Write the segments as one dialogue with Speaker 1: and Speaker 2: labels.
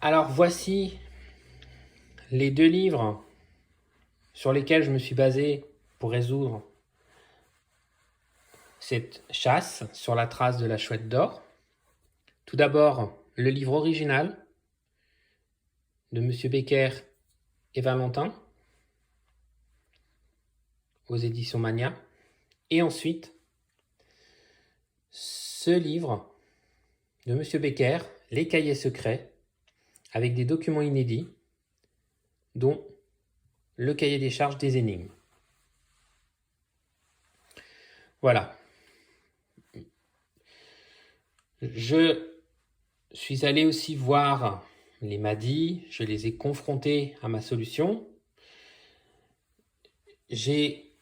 Speaker 1: Alors voici les deux livres sur lesquels je me suis basé pour résoudre cette chasse sur la trace de la chouette d'or. Tout d'abord, le livre original de M. Becker et Valentin aux éditions Mania. Et ensuite, ce livre de M. Becker, Les Cahiers secrets, avec des documents inédits, dont le cahier des charges des énigmes. Voilà. Je suis allé aussi voir les Madis, je les ai confrontés à ma solution. J'ai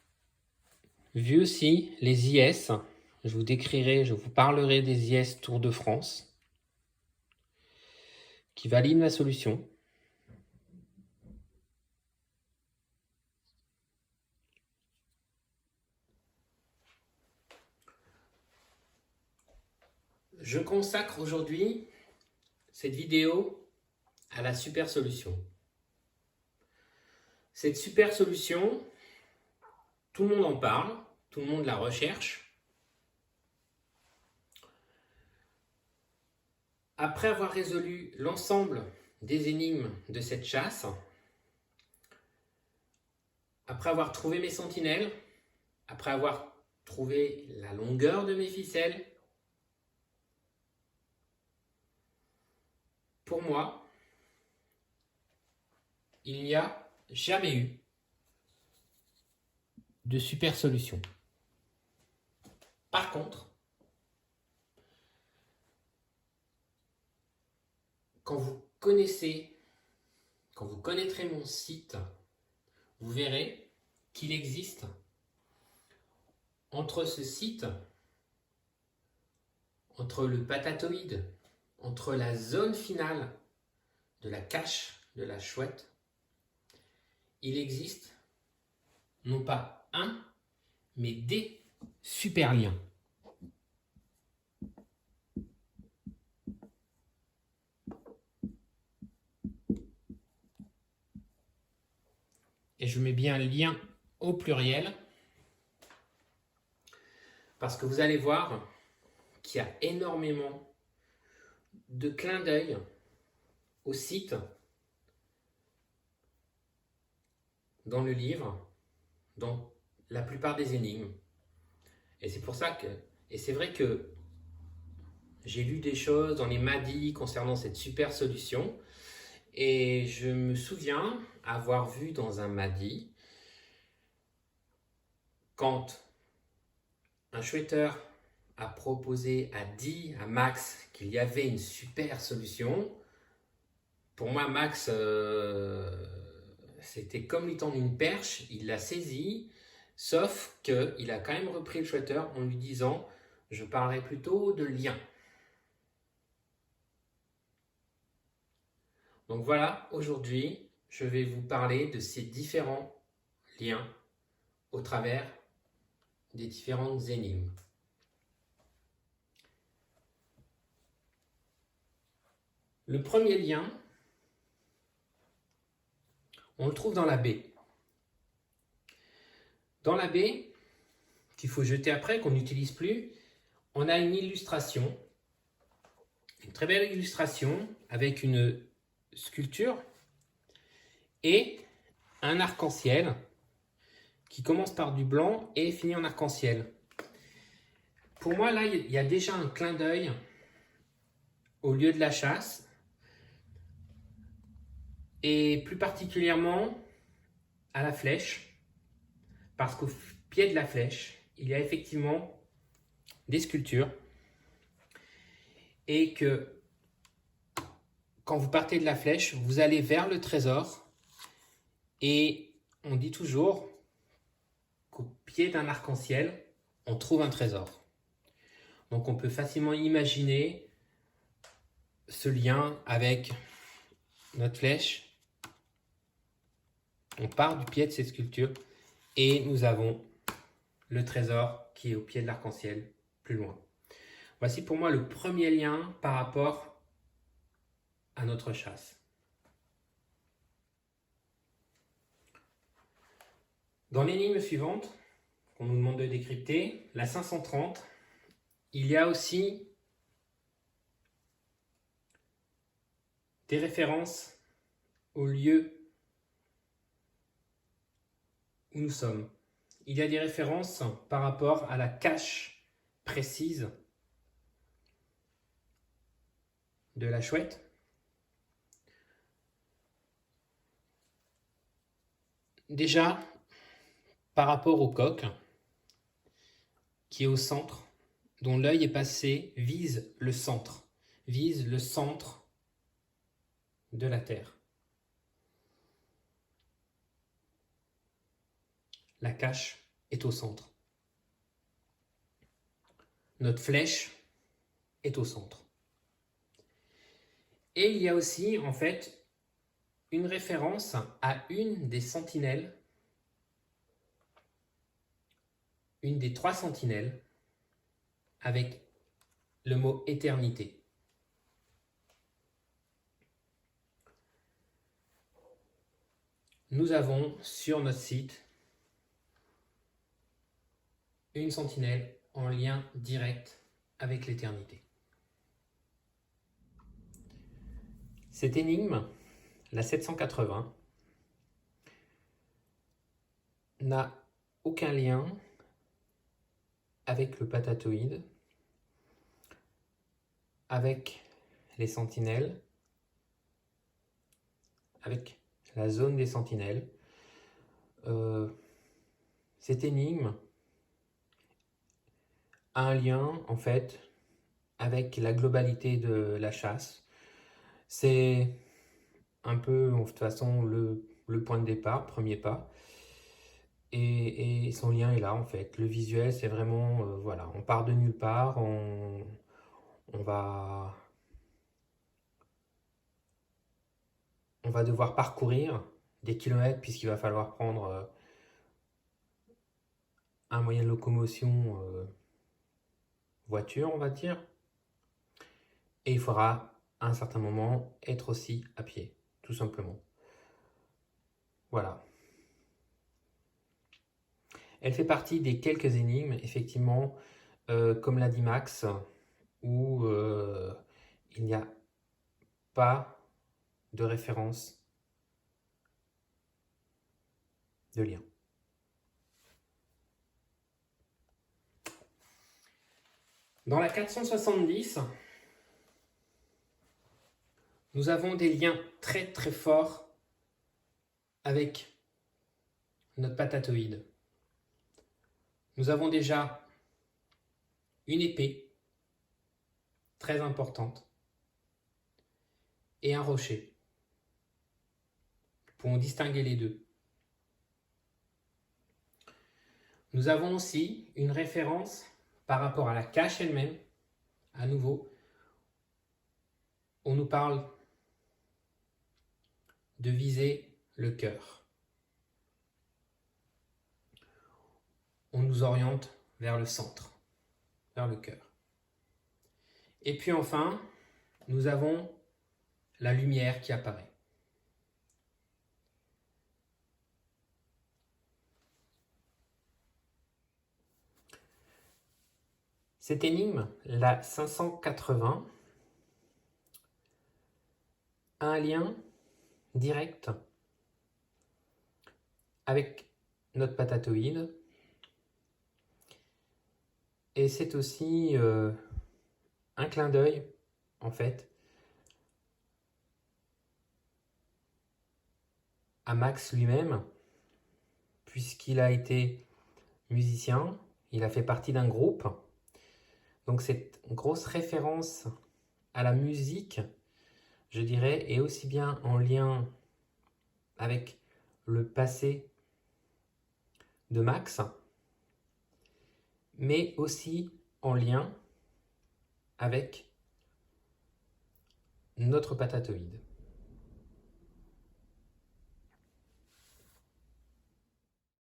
Speaker 1: vu aussi les IS, je vous parlerai des IS Tour de France, qui valident ma solution. Je consacre aujourd'hui cette vidéo à la super solution. Cette super solution, tout le monde en parle, tout le monde la recherche. Après avoir résolu l'ensemble des énigmes de cette chasse, après avoir trouvé mes sentinelles, après avoir trouvé la longueur de mes ficelles, pour moi, il n'y a jamais eu de super solution. Par contre, quand vous connaîtrez mon site, vous verrez qu'il existe entre ce site, entre le patatoïde, entre la zone finale de la cache de la chouette, il existe non pas un, mais des super liens. Et je mets bien lien au pluriel parce que vous allez voir qu'il y a énormément de clins d'œil au site dans le livre, dans la plupart des énigmes. Et c'est pour ça que, et c'est vrai que j'ai lu des choses dans les Madis concernant cette super solution, et je me souviens avoir vu dans un Madi, quand un chouetteur a proposé, a dit à Max qu'il y avait une super solution. Pour moi, Max, c'était comme lui tendre une perche, il l'a saisi, sauf qu'il a quand même repris le chouetteur en lui disant « je parlerai plutôt de lien ». Donc voilà, aujourd'hui, je vais vous parler de ces différents liens au travers des différentes énigmes. Le premier lien, on le trouve dans la baie. Dans la baie, qu'il faut jeter après, qu'on n'utilise plus, on a une illustration, une très belle illustration avec une sculpture et un arc-en-ciel qui commence par du blanc et finit en arc-en-ciel. Pour moi, là, il y a déjà un clin d'œil au lieu de la chasse et plus particulièrement à la flèche, parce qu'au pied de la flèche, il y a effectivement des sculptures et que quand vous partez de la flèche, vous allez vers le trésor et on dit toujours qu'au pied d'un arc-en-ciel, on trouve un trésor. Donc on peut facilement imaginer ce lien avec notre flèche. On part du pied de cette sculpture et nous avons le trésor qui est au pied de l'arc-en-ciel plus loin. Voici pour moi le premier lien par rapport à notre chasse. Dans l'énigme suivante, qu'on nous demande de décrypter, la 530, il y a aussi des références au lieu où nous sommes. Il y a des références par rapport à la cache précise de la chouette. Déjà, par rapport au coq, qui est au centre, dont l'œil est passé, vise le centre de la Terre. La cache est au centre. Notre flèche est au centre. Et il y a aussi, en fait, une référence à une des sentinelles, une des 3 sentinelles, avec le mot éternité. Nous avons sur notre site une sentinelle en lien direct avec l'éternité. Cette énigme, la 780, n'a aucun lien avec le patatoïde, avec les sentinelles, avec la zone des sentinelles. Cette énigme a un lien, en fait, avec la globalité de la chasse. C'est un peu, de toute façon, le point de départ, premier pas. Et son lien est là, en fait. Le visuel, c'est vraiment, voilà, on part de nulle part, on va devoir parcourir des kilomètres puisqu'il va falloir prendre un moyen de locomotion, voiture, on va dire. Et il faudra, à un certain moment, être aussi à pied, tout simplement. Voilà. Elle fait partie des quelques énigmes, effectivement, comme l'a dit Max, où il n'y a pas de référence de lien. Dans la 470, nous avons des liens très très forts avec notre patatoïde. Nous avons déjà une épée très importante et un rocher. Nous pouvons distinguer les deux. Nous avons aussi une référence par rapport à la cache elle-même. À nouveau, on nous parle de viser le cœur. On nous oriente vers le centre, vers le cœur. Et puis enfin, nous avons la lumière qui apparaît. Cette énigme, la 580, a un lien direct avec notre patatoïde. Et c'est aussi un clin d'œil, en fait, à Max lui-même, puisqu'il a été musicien, il a fait partie d'un groupe. Donc cette grosse référence à la musique, je dirais, est aussi bien en lien avec le passé de Max, mais aussi en lien avec notre patatoïde.